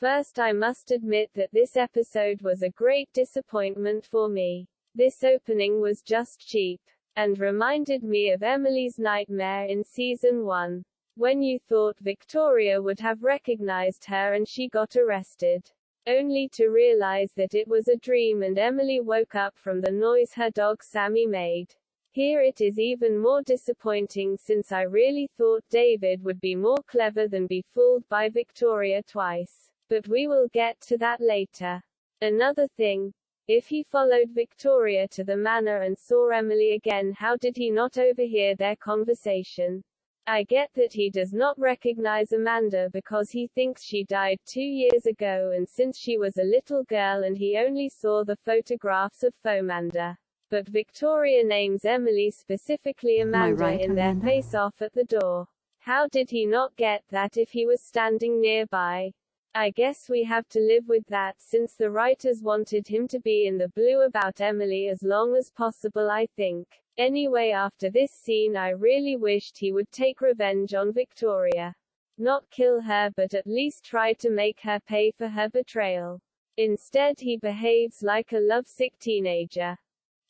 First, I must admit that this episode was a great disappointment for me. This opening was just cheap, and reminded me of Emily's nightmare in season 1. When you thought Victoria would have recognized her and she got arrested, only to realize that it was a dream and Emily woke up from the noise her dog Sammy made. Here it is even more disappointing since I really thought David would be more clever than be fooled by Victoria twice. But we will get to that later. Another thing, if he followed Victoria to the manor and saw Emily again, how did he not overhear their conversation? I get that he does not recognize Amanda because he thinks she died 2 years ago and since she was a little girl and he only saw the photographs of Fomanda. But Victoria names Emily specifically Amanda right, in Amanda? their face-off at the door. How did he not get that if he was standing nearby? I guess we have to live with that since the writers wanted him to be in the blue about Emily as long as possible, I think. Anyway, after this scene I really wished he would take revenge on Victoria. Not kill her but at least try to make her pay for her betrayal. Instead he behaves like a lovesick teenager.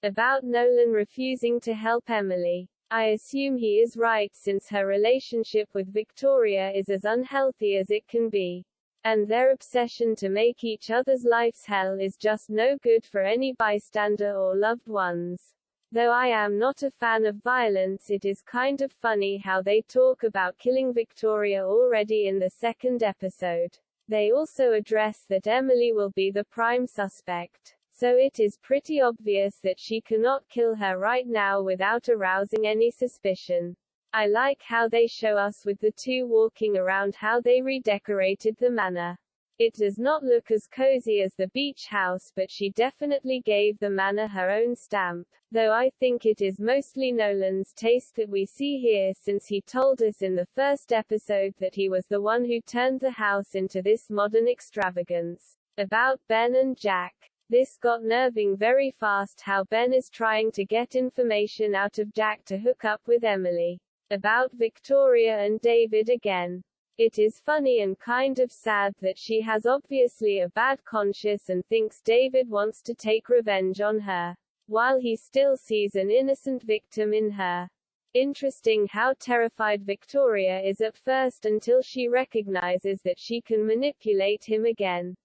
About Nolan refusing to help Emily. I assume he is right since her relationship with Victoria is as unhealthy as it can be. And their obsession to make each other's lives hell is just no good for any bystander or loved ones. Though I am not a fan of violence, it is kind of funny how they talk about killing Victoria already in the second episode. They also address that Emily will be the prime suspect. So it is pretty obvious that she cannot kill her right now without arousing any suspicion. I like how they show us with the two walking around how they redecorated the manor. It does not look as cozy as the beach house, but she definitely gave the manor her own stamp, though I think it is mostly Nolan's taste that we see here since he told us in the first episode that he was the one who turned the house into this modern extravagance. About Ben and Jack. This got nerving very fast how Ben is trying to get information out of Jack to hook up with Emily. About Victoria and David again. It is funny and kind of sad that she has obviously a bad conscience and thinks David wants to take revenge on her, while he still sees an innocent victim in her. Interesting how terrified Victoria is at first until she recognizes that she can manipulate him again.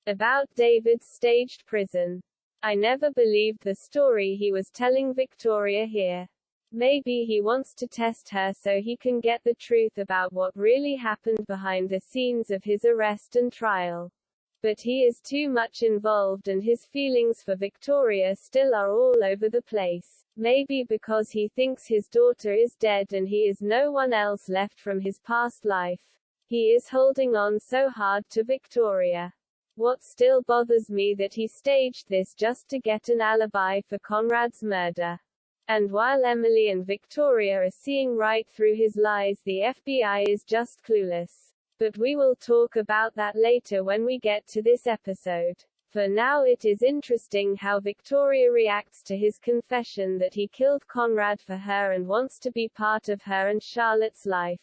About David's staged prison. I never believed the story he was telling Victoria here. Maybe he wants to test her so he can get the truth about what really happened behind the scenes of his arrest and trial. But he is too much involved and his feelings for Victoria still are all over the place. Maybe because he thinks his daughter is dead and he is no one else left from his past life. He is holding on so hard to Victoria. What still bothers me that he staged this just to get an alibi for Conrad's murder. And while Emily and Victoria are seeing right through his lies, the FBI is just clueless. But we will talk about that later when we get to this episode. For now it is interesting how Victoria reacts to his confession that he killed Conrad for her and wants to be part of her and Charlotte's life.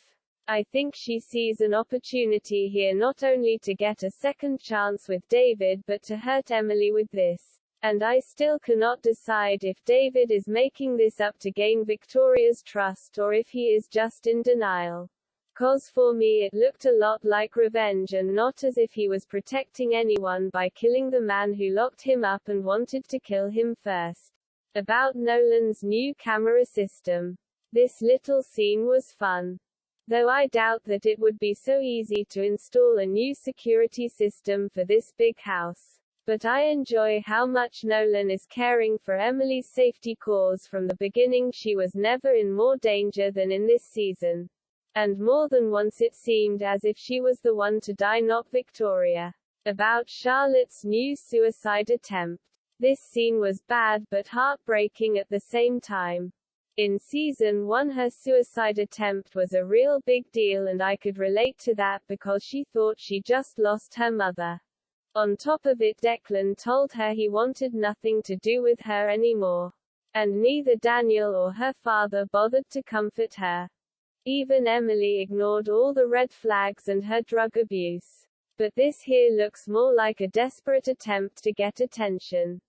I think she sees an opportunity here not only to get a second chance with David but to hurt Emily with this. And I still cannot decide if David is making this up to gain Victoria's trust or if he is just in denial. 'Cause for me it looked a lot like revenge and not as if he was protecting anyone by killing the man who locked him up and wanted to kill him first. About Nolan's new camera system. This little scene was fun. Though I doubt that it would be so easy to install a new security system for this big house. But I enjoy how much Nolan is caring for Emily's safety cause from the beginning. She was never in more danger than in this season. And more than once it seemed as if she was the one to die, not Victoria. About Charlotte's new suicide attempt. This scene was bad but heartbreaking at the same time. In season 1 her suicide attempt was a real big deal and I could relate to that because she thought she just lost her mother. On top of it, Declan told her he wanted nothing to do with her anymore. And neither Daniel or her father bothered to comfort her. Even Emily ignored all the red flags and her drug abuse. But this here looks more like a desperate attempt to get attention.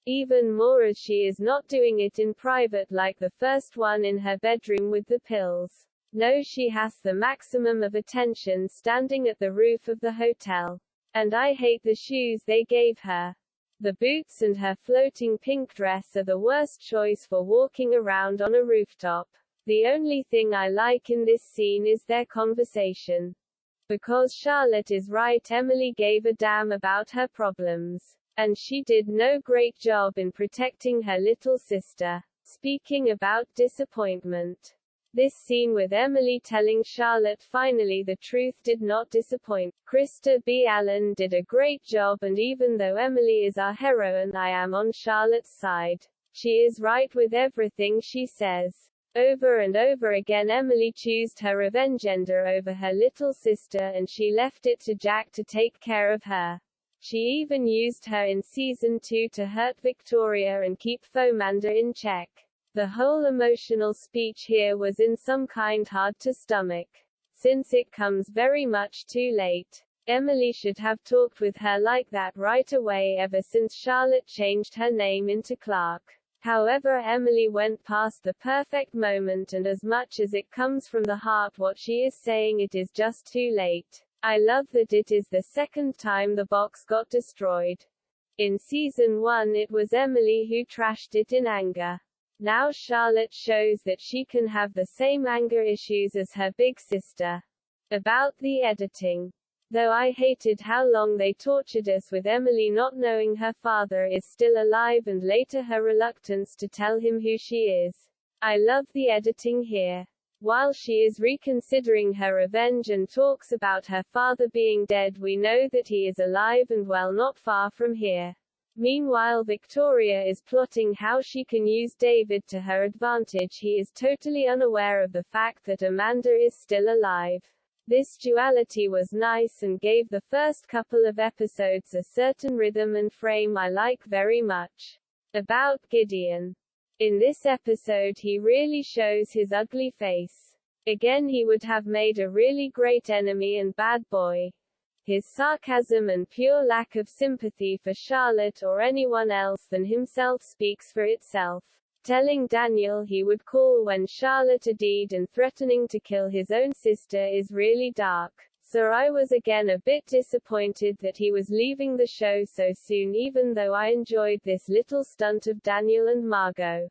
Even more as she is not doing it in private like the first one in her bedroom with the pills. No, she has the maximum of attention standing at the roof of the hotel. And I hate the shoes they gave her. The boots and her floating pink dress are the worst choice for walking around on a rooftop. The only thing I like in this scene is their conversation. Because Charlotte is right, Emily gave a damn about her problems. And she did no great job in protecting her little sister. Speaking about disappointment. This scene with Emily telling Charlotte finally the truth did not disappoint. Krista B. Allen did a great job, and even though Emily is our heroine, I am on Charlotte's side. She is right with everything she says. Over and over again Emily chose her revenge over her little sister, and she left it to Jack to take care of her. She even used her in season 2 to hurt Victoria and keep Fomander in check. The whole emotional speech here was in some kind hard to stomach. Since it comes very much too late. Emily should have talked with her like that right away ever since Charlotte changed her name into Clarke. However, Emily went past the perfect moment, and as much as it comes from the heart what she is saying, it is just too late. I love that it is the second time the box got destroyed. In season 1 it was Emily who trashed it in anger. Now Charlotte shows that she can have the same anger issues as her big sister. About the editing. Though I hated how long they tortured us with Emily not knowing her father is still alive and later her reluctance to tell him who she is. I love the editing here. While she is reconsidering her revenge and talks about her father being dead, we know that he is alive and well not far from here. Meanwhile, Victoria is plotting how she can use David to her advantage. He is totally unaware of the fact that Amanda is still alive. This duality was nice and gave the first couple of episodes a certain rhythm and frame I like very much. About Gideon. In this episode he really shows his ugly face. Again, he would have made a really great enemy and bad boy. His sarcasm and pure lack of sympathy for Charlotte or anyone else than himself speaks for itself. Telling Daniel he would call when Charlotte a deed and threatening to kill his own sister is really dark. So I was again a bit disappointed that he was leaving the show so soon, even though I enjoyed this little stunt of Daniel and Margaux.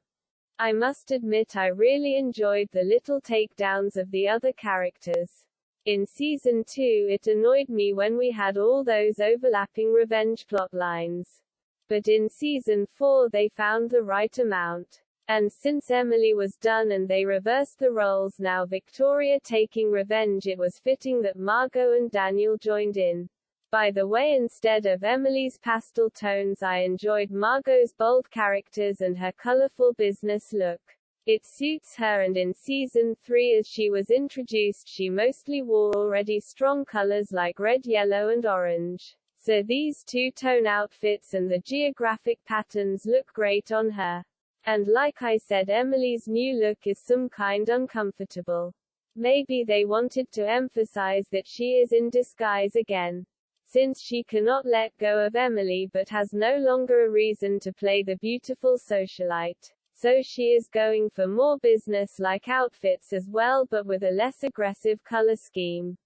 I must admit I really enjoyed the little takedowns of the other characters. In season 2 it annoyed me when we had all those overlapping revenge plot lines. But in season 4 they found the right amount. And since Emily was done and they reversed the roles, now Victoria taking revenge, it was fitting that Margaux and Daniel joined in. By the way, instead of Emily's pastel tones, I enjoyed Margaux's bold characters and her colorful business look. It suits her, and in season 3 as she was introduced she mostly wore already strong colors like red, yellow and orange. So these two-tone outfits and the geographic patterns look great on her. And like I said, Emily's new look is some kind uncomfortable. Maybe they wanted to emphasize that she is in disguise again. Since she cannot let go of Emily but has no longer a reason to play the beautiful socialite. So she is going for more business-like outfits as well, but with a less aggressive color scheme.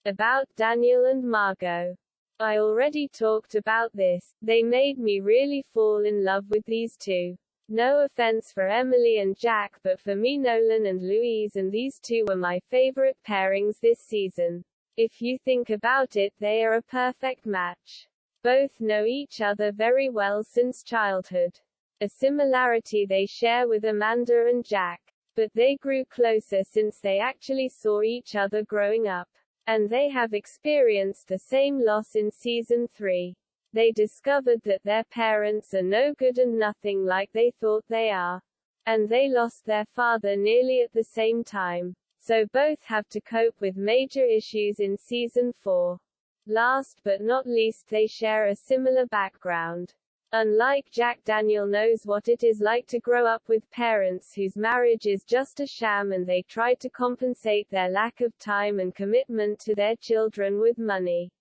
About Daniel and Margaux. I already talked about this. They made me really fall in love with these two. No offense for Emily and Jack, but for me Nolan and Louise, and these two were my favorite pairings this season. If you think about it, they are a perfect match. Both know each other very well since childhood. A similarity they share with Amanda and Jack. But they grew closer since they actually saw each other growing up. And they have experienced the same loss in season 3. They discovered that their parents are no good and nothing like they thought they are. And they lost their father nearly at the same time. So both have to cope with major issues in season 4. Last but not least, they share a similar background. Unlike Jack, Daniel knows what it is like to grow up with parents whose marriage is just a sham, and they try to compensate their lack of time and commitment to their children with money.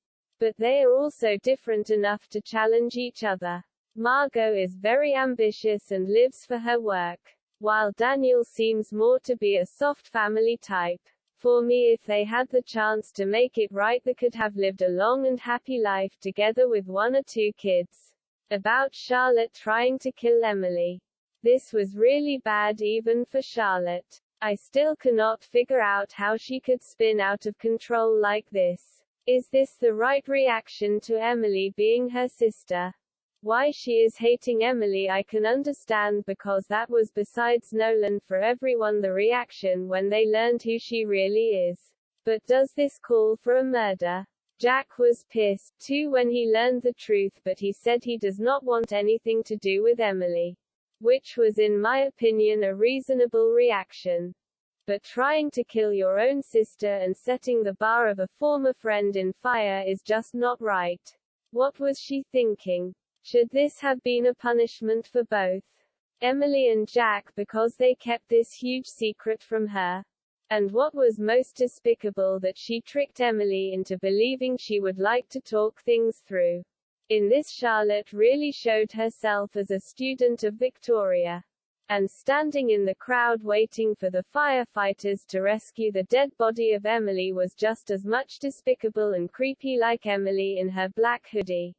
But they are also different enough to challenge each other. Margaux is very ambitious and lives for her work, while Daniel seems more to be a soft family type. For me, if they had the chance to make it right, they could have lived a long and happy life together with 1 or 2 kids. About Charlotte trying to kill Emily. This was really bad even for Charlotte. I still cannot figure out how she could spin out of control like this. Is this the right reaction to Emily being her sister? Why she is hating Emily I can understand, because that was, besides Nolan, for everyone the reaction when they learned who she really is. But does this call for a murder? Jack was pissed, too, when he learned the truth, but he said he does not want anything to do with Emily. Which was, in my opinion, a reasonable reaction. But trying to kill your own sister and setting the bar of a former friend in fire is just not right. What was she thinking? Should this have been a punishment for both Emily and Jack because they kept this huge secret from her? And what was most despicable, that she tricked Emily into believing she would like to talk things through. In this, Charlotte really showed herself as a student of Victoria. And standing in the crowd waiting for the firefighters to rescue the dead body of Emily was just as much despicable and creepy, like Emily in her black hoodie.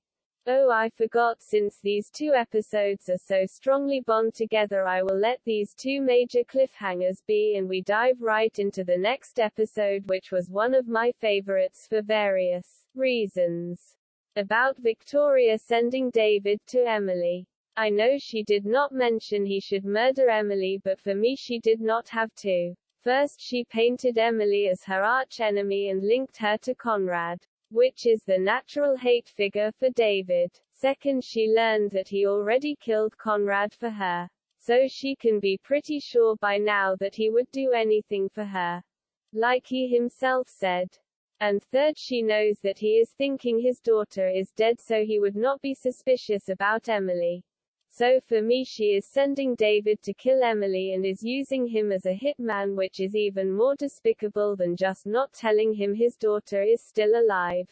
Oh, I forgot, since these 2 episodes are so strongly bound together, I will let these 2 major cliffhangers be, and we dive right into the next episode, which was one of my favorites for various reasons. About Victoria sending David to Emily. I know she did not mention he should murder Emily, but for me she did not have to. First, she painted Emily as her arch-enemy and linked her to Conrad, which is the natural hate figure for David. Second, she learned that he already killed Conrad for her. So she can be pretty sure by now that he would do anything for her. Like he himself said. And third, she knows that he is thinking his daughter is dead, so he would not be suspicious about Emily. So for me, she is sending David to kill Emily and is using him as a hitman, which is even more despicable than just not telling him his daughter is still alive.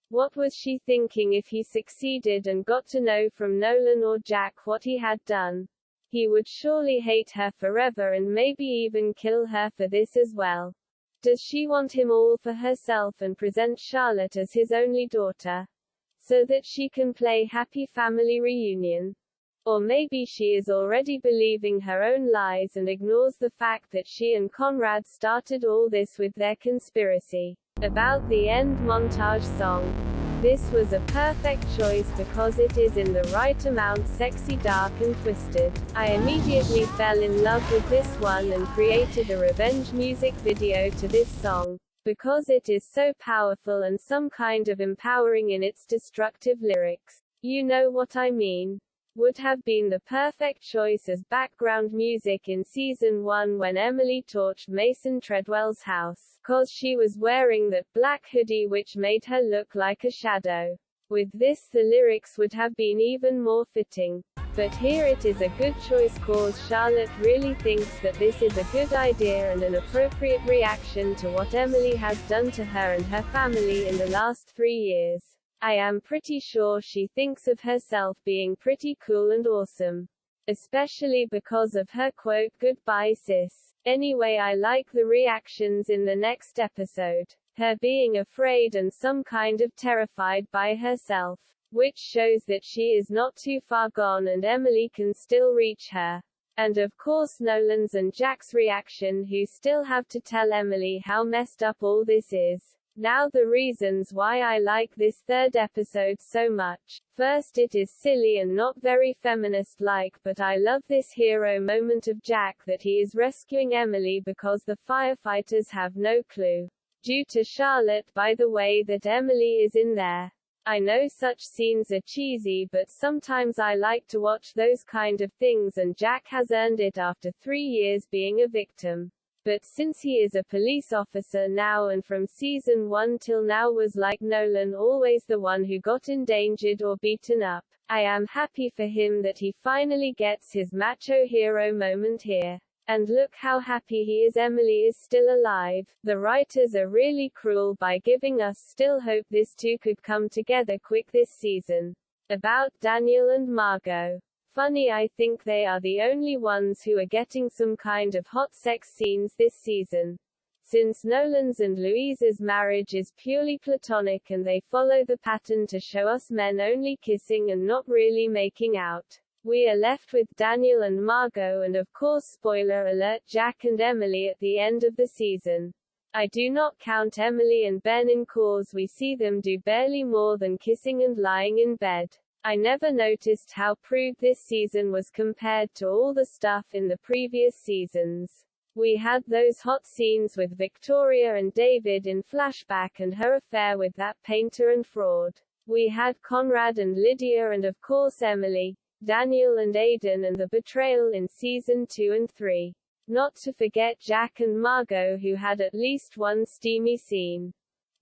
What was she thinking if he succeeded and got to know from Nolan or Jack what he had done? He would surely hate her forever and maybe even kill her for this as well. Does she want him all for herself and present Charlotte as his only daughter, so that she can play happy family reunion? Or maybe she is already believing her own lies and ignores the fact that she and Conrad started all this with their conspiracy. About the end montage song. This was a perfect choice because it is in the right amount sexy, dark and twisted. I immediately fell in love with this one and created a revenge music video to this song, because it is so powerful and some kind of empowering in its destructive lyrics. You know what I mean. Would have been the perfect choice as background music in season 1 when Emily torched Mason Treadwell's house, cause she was wearing that black hoodie which made her look like a shadow. With this, the lyrics would have been even more fitting. But here it is a good choice cause Charlotte really thinks that this is a good idea and an appropriate reaction to what Emily has done to her and her family in the last 3 years. I am pretty sure she thinks of herself being pretty cool and awesome. Especially because of her quote, "Goodbye sis." Anyway, I like the reactions in the next episode. Her being afraid and some kind of terrified by herself, which shows that she is not too far gone and Emily can still reach her. And of course Nolan's and Jack's reaction, who still have to tell Emily how messed up all this is. Now the reasons why I like this 3rd episode so much. First, it is silly and not very feminist-like, but I love this hero moment of Jack that he is rescuing Emily because the firefighters have no clue. Due to Charlotte, by the way, that Emily is in there. I know such scenes are cheesy, but sometimes I like to watch those kind of things, and Jack has earned it after 3 years being a victim. But since he is a police officer now and from season 1 till now was like Nolan, always the one who got endangered or beaten up, I am happy for him that he finally gets his macho hero moment here. And look how happy he is, Emily is still alive. The writers are really cruel by giving us still hope this two could come together quick this season. About Daniel and Margaux. Funny, I think they are the only ones who are getting some kind of hot sex scenes this season. Since Nolan's and Louise's marriage is purely platonic and they follow the pattern to show us men only kissing and not really making out. We are left with Daniel and Margaux and of course, spoiler alert, Jack and Emily at the end of the season. I do not count Emily and Ben in cause we see them do barely more than kissing and lying in bed. I never noticed how prude this season was compared to all the stuff in the previous seasons. We had those hot scenes with Victoria and David in flashback and her affair with that painter and fraud. We had Conrad and Lydia and of course Emily, Daniel and Aidan and the betrayal in season 2 and 3. Not to forget Jack and Margaux, who had at least one steamy scene.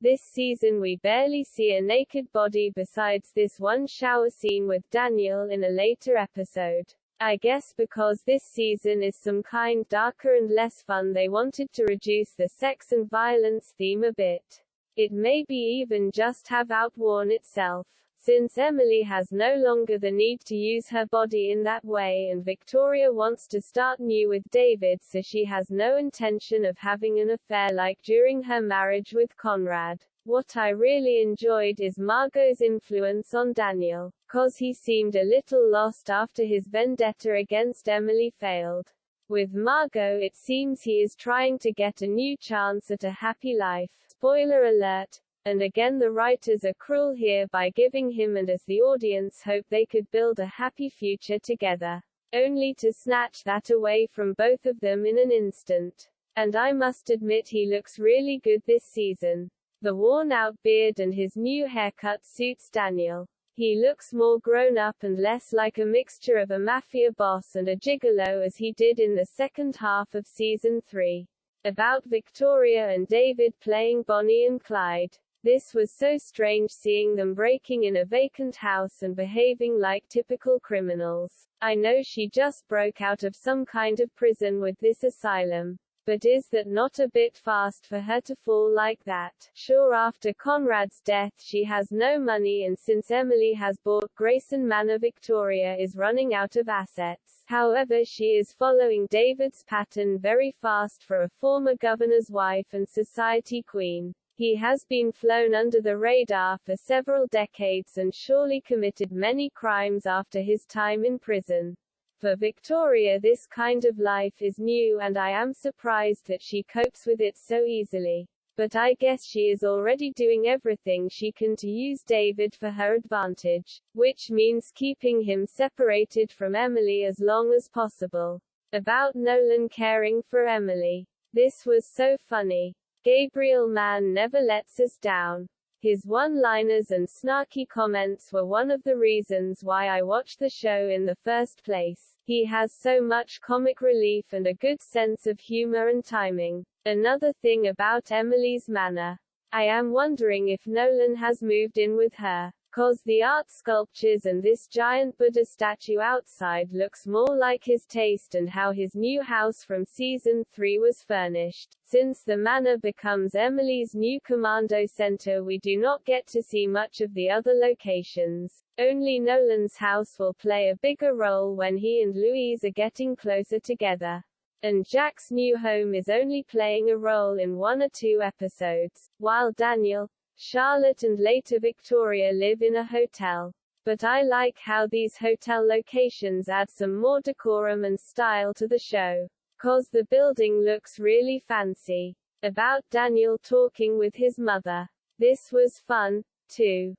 This season we barely see a naked body besides this one shower scene with Daniel in a later episode. I guess because this season is some kind darker and less fun they wanted to reduce the sex and violence theme a bit. It may be even just have outworn itself. Since Emily has no longer the need to use her body in that way and Victoria wants to start new with David, so she has no intention of having an affair like during her marriage with Conrad. What I really enjoyed is Margaux's influence on Daniel, cause he seemed a little lost after his vendetta against Emily failed. With Margaux it seems he is trying to get a new chance at a happy life. Spoiler alert. And again the writers are cruel here by giving him and us the audience hope they could build a happy future together. Only to snatch that away from both of them in an instant. And I must admit he looks really good this season. The worn-out beard and his new haircut suits Daniel. He looks more grown-up and less like a mixture of a mafia boss and a gigolo as he did in the second half of season 3. About Victoria and David playing Bonnie and Clyde. This was so strange seeing them breaking in a vacant house and behaving like typical criminals. I know she just broke out of some kind of prison with this asylum. But is that not a bit fast for her to fall like that? Sure, after Conrad's death she has no money and since Emily has bought Grayson Manor, Victoria is running out of assets. However, she is following David's pattern very fast for a former governor's wife and society queen. He has been flown under the radar for several decades and surely committed many crimes after his time in prison. For Victoria this kind of life is new and I am surprised that she copes with it so easily. But I guess she is already doing everything she can to use David for her advantage, which means keeping him separated from Emily as long as possible. About Nolan caring for Emily. This was so funny. Gabriel man never lets us down. His one-liners and snarky comments were one of the reasons why I watched the show in the first place. He has so much comic relief and a good sense of humor and timing. Another thing about Emily's manor. I am wondering if Nolan has moved in with her. Cause the art sculptures and this giant Buddha statue outside looks more like his taste and how his new house from season 3 was furnished. Since the manor becomes Emily's new commando center we do not get to see much of the other locations. Only Nolan's house will play a bigger role when he and Louise are getting closer together. And Jack's new home is only playing a role in 1 or 2 episodes, while Daniel, Charlotte and later Victoria live in a hotel. But I like how these hotel locations add some more decorum and style to the show. Cause the building looks really fancy. About Daniel talking with his mother. This was fun, too.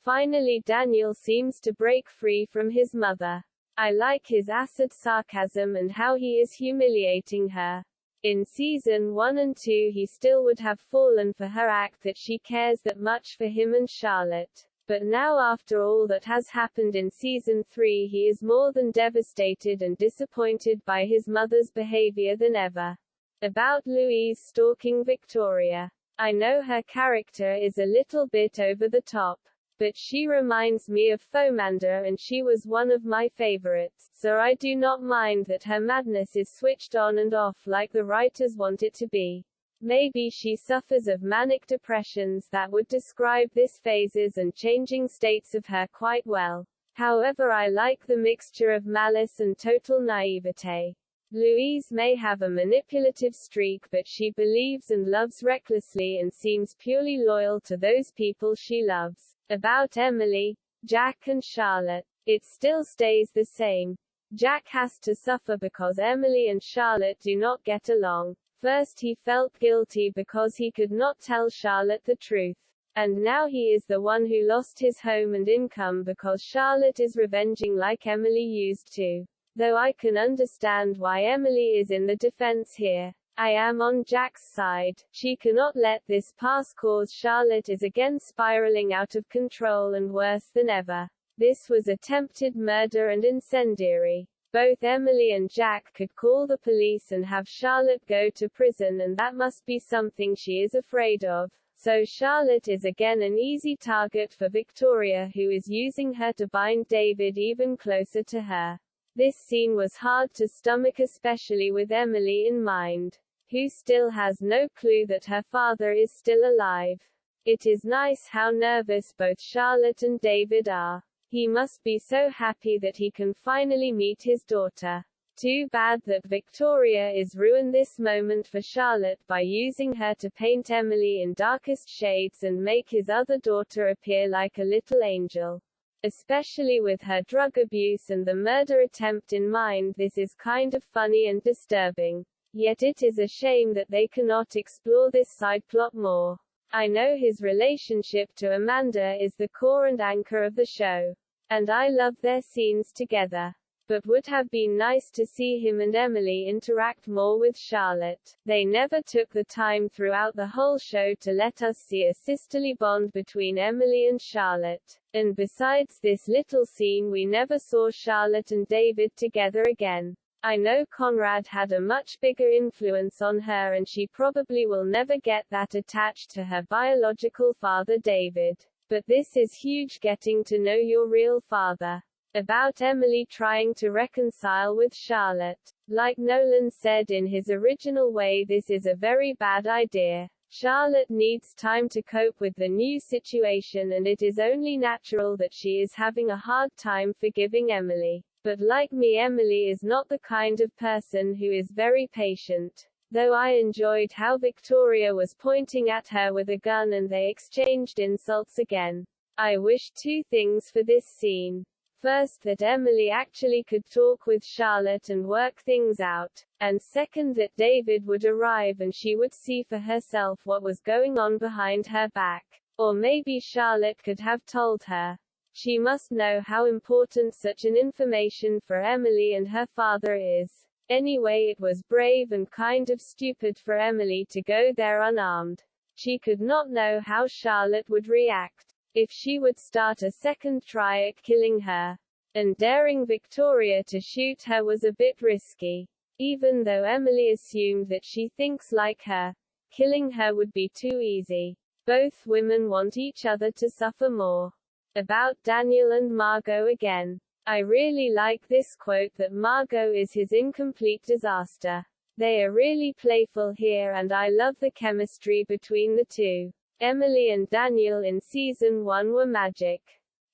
Finally Daniel seems to break free from his mother. I like his acid sarcasm and how he is humiliating her. In season 1 and 2 he still would have fallen for her act that she cares that much for him and Charlotte. But now after all that has happened in season 3 he is more than devastated and disappointed by his mother's behavior than ever. About Louise stalking Victoria. I know her character is a little bit over the top. but she reminds me of Fomander and she was one of my favorites, so I do not mind that her madness is switched on and off like the writers want it to be. Maybe she suffers of manic depressions that would describe this phases and changing states of her quite well. However, I like the mixture of malice and total naivete. Louise may have a manipulative streak, but she believes and loves recklessly and seems purely loyal to those people she loves. About Emily, Jack and Charlotte, it still stays the same. Jack has to suffer because Emily and Charlotte do not get along. First he felt guilty because he could not tell Charlotte the truth. And now he is the one who lost his home and income because Charlotte is revenging like Emily used to. Though I can understand why Emily is in the defense here. I am on Jack's side. She cannot let this pass cause Charlotte is again spiraling out of control and worse than ever. This was attempted murder and incendiary. Both Emily and Jack could call the police and have Charlotte go to prison, and that must be something she is afraid of. So Charlotte is again an easy target for Victoria, who is using her to bind David even closer to her. This scene was hard to stomach, especially with Emily in mind, who still has no clue that her father is still alive. It is nice how nervous both Charlotte and David are. He must be so happy that he can finally meet his daughter. Too bad that Victoria is ruined this moment for Charlotte by using her to paint Emily in darkest shades and make his other daughter appear like a little angel. Especially with her drug abuse and the murder attempt in mind, this is kind of funny and disturbing. Yet it is a shame that they cannot explore this side plot more. I know his relationship to Amanda is the core and anchor of the show. And I love their scenes together. But would have been nice to see him and Emily interact more with Charlotte. They never took the time throughout the whole show to let us see a sisterly bond between Emily and Charlotte. And besides this little scene, we never saw Charlotte and David together again. I know Conrad had a much bigger influence on her, and she probably will never get that attached to her biological father David. But this is huge, getting to know your real father. About Emily trying to reconcile with Charlotte. Like Nolan said in his original way, this is a very bad idea. Charlotte needs time to cope with the new situation, and it is only natural that she is having a hard time forgiving Emily. But like me, Emily is not the kind of person who is very patient. Though I enjoyed how Victoria was pointing at her with a gun and they exchanged insults again. I wish two things for this scene. First, that Emily actually could talk with Charlotte and work things out, and second, that David would arrive and she would see for herself what was going on behind her back. Or maybe Charlotte could have told her. She must know how important such an information for Emily and her father is. Anyway, it was brave and kind of stupid for Emily to go there unarmed. She could not know how Charlotte would react. If she would start a second try at killing her. And daring Victoria to shoot her was a bit risky. Even though Emily assumed that she thinks like her, killing her would be too easy. Both women want each other to suffer more. About Daniel and Margaux again. I really like this quote that Margaux is his incomplete disaster. They are really playful here, and I love the chemistry between the two. Emily and Daniel in season 1 were magic.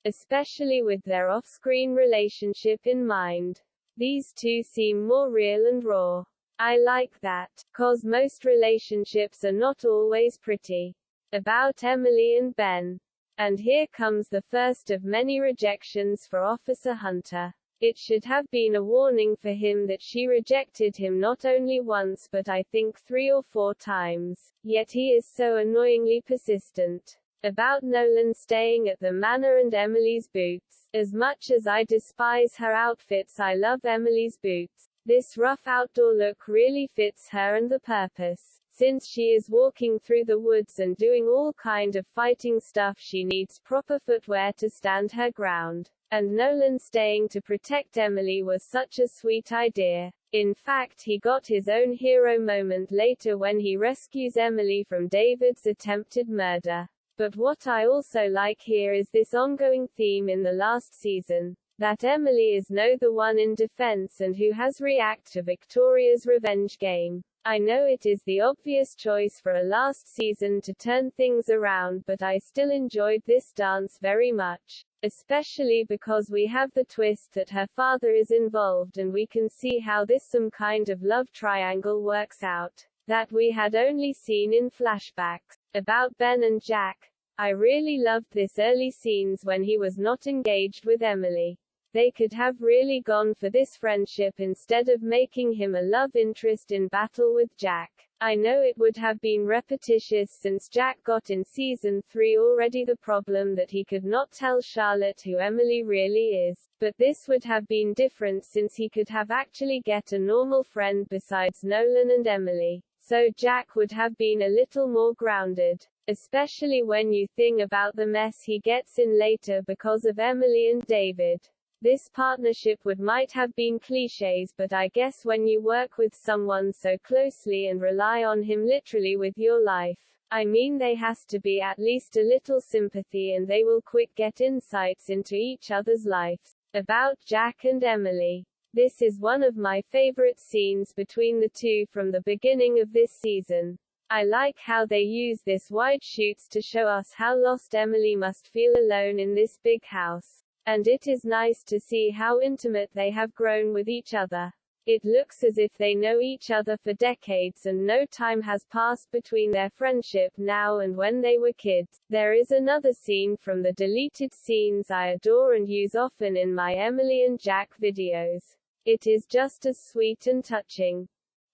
Especially with their off-screen relationship in mind. These two seem more real and raw. I like that, 'cause most relationships are not always pretty. About Emily and Ben. And here comes the first of many rejections for Officer Hunter. It should have been a warning for him that she rejected him not only once but I think 3 or 4 times. Yet he is so annoyingly persistent. About Nolan staying at the Manor and Emily's boots. As much as I despise her outfits, I love Emily's boots. This rough outdoor look really fits her and the purpose. Since she is walking through the woods and doing all kind of fighting stuff, she needs proper footwear to stand her ground. And Nolan staying to protect Emily was such a sweet idea. In fact, he got his own hero moment later when he rescues Emily from David's attempted murder. But what I also like here is this ongoing theme in the last season, that Emily is the one in defense and who has react to Victoria's revenge game. I know it is the obvious choice for a last season to turn things around, but I still enjoyed this dance very much. Especially because we have the twist that her father is involved and we can see how this some kind of love triangle works out, that we had only seen in flashbacks. About Ben and Jack, I really loved this early scenes when he was not engaged with Emily. They could have really gone for this friendship instead of making him a love interest in battle with Jack. I know it would have been repetitious since Jack got in season 3 already the problem that he could not tell Charlotte who Emily really is, but this would have been different since he could have actually get a normal friend besides Nolan and Emily. So Jack would have been a little more grounded. Especially when you think about the mess he gets in later because of Emily and David. This partnership might have been cliches, but I guess when you work with someone so closely and rely on him literally with your life, I mean there has to be at least a little sympathy and they will quick get insights into each other's lives. About Jack and Emily. This is one of my favorite scenes between the two from the beginning of this season. I like how they use this wide shoots to show us how lost Emily must feel alone in this big house. And it is nice to see how intimate they have grown with each other. It looks as if they know each other for decades and no time has passed between their friendship now and when they were kids. There is another scene from the deleted scenes I adore and use often in my Emily and Jack videos. It is just as sweet and touching.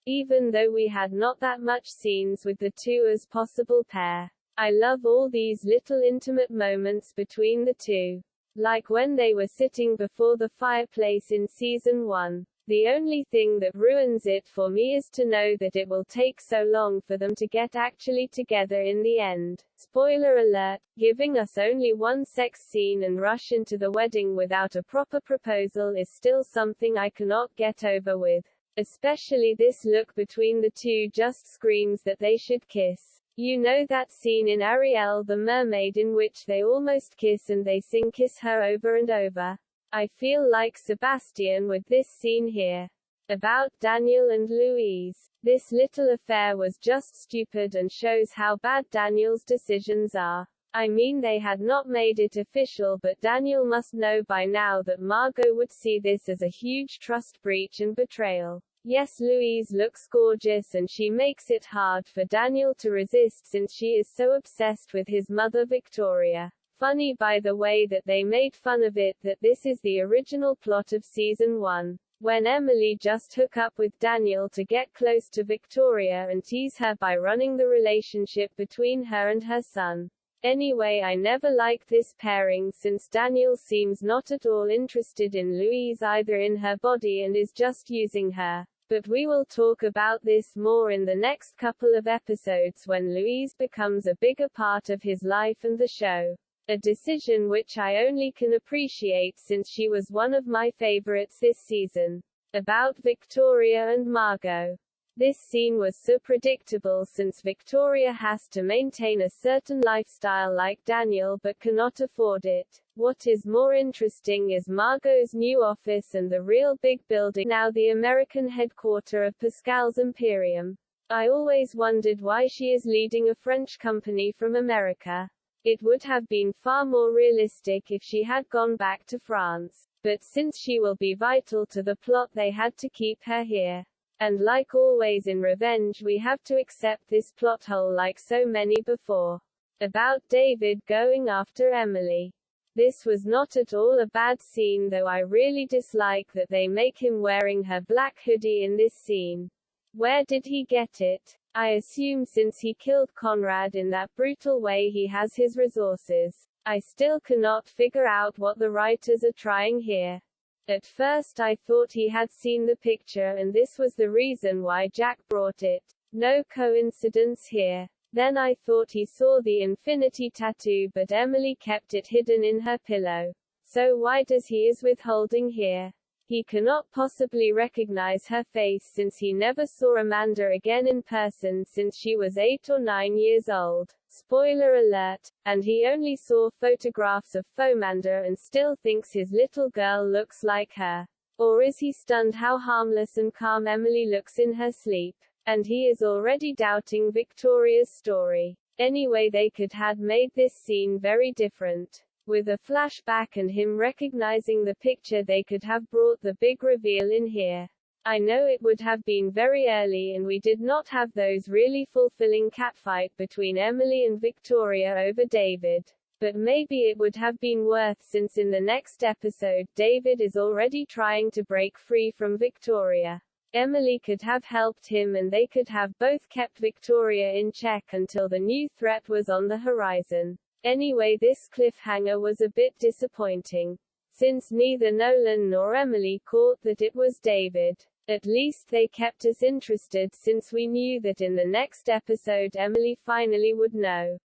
Even though we had not that much scenes with the two as possible pair. I love all these little intimate moments between the two. Like when they were sitting before the fireplace in season 1. The only thing that ruins it for me is to know that it will take so long for them to get actually together in the end. Spoiler alert, giving us only one sex scene and rush into the wedding without a proper proposal is still something I cannot get over with. Especially this look between the two just screams that they should kiss. You know that scene in Ariel the Mermaid in which they almost kiss and they sing "Kiss Her" over and over? I feel like Sebastian with this scene here. About Daniel and Louise. This little affair was just stupid and shows how bad Daniel's decisions are. I mean they had not made it official, but Daniel must know by now that Margaux would see this as a huge trust breach and betrayal. Yes, Louise looks gorgeous and she makes it hard for Daniel to resist since she is so obsessed with his mother Victoria. Funny by the way that they made fun of it that this is the original plot of season 1. When Emily just hook up with Daniel to get close to Victoria and tease her by running the relationship between her and her son. Anyway, I never liked this pairing since Daniel seems not at all interested in Louise either in her body and is just using her. But we will talk about this more in the next couple of episodes when Louise becomes a bigger part of his life and the show. A decision which I only can appreciate since she was one of my favorites this season. About Victoria and Margaux. This scene was so predictable since Victoria has to maintain a certain lifestyle like Daniel but cannot afford it. What is more interesting is Margaux's new office and the real big building, now the American headquarters of Pascal's Imperium. I always wondered why she is leading a French company from America. It would have been far more realistic if she had gone back to France. But since she will be vital to the plot, they had to keep her here. And like always in revenge, we have to accept this plot hole like so many before. About David going after Emily. This was not at all a bad scene, though I really dislike that they make him wearing her black hoodie in this scene. Where did he get it? I assume since he killed Conrad in that brutal way he has his resources. I still cannot figure out what the writers are trying here. At first I thought he had seen the picture and this was the reason why Jack brought it. No coincidence here. Then I thought he saw the infinity tattoo, but Emily kept it hidden in her pillow. So why does he is withholding here? He cannot possibly recognize her face since he never saw Amanda again in person since she was 8 or 9 years old. Spoiler alert. And he only saw photographs of Fomanda and still thinks his little girl looks like her. Or is he stunned how harmless and calm Emily looks in her sleep? And he is already doubting Victoria's story. Anyway, they could have made this scene very different. With a flashback and him recognizing the picture, they could have brought the big reveal in here. I know it would have been very early and we did not have those really fulfilling catfight between Emily and Victoria over David. But maybe it would have been worth since in the next episode, David is already trying to break free from Victoria. Emily could have helped him and they could have both kept Victoria in check until the new threat was on the horizon. Anyway, this cliffhanger was a bit disappointing. Since neither Nolan nor Emily caught that it was David. At least they kept us interested since we knew that in the next episode Emily finally would know.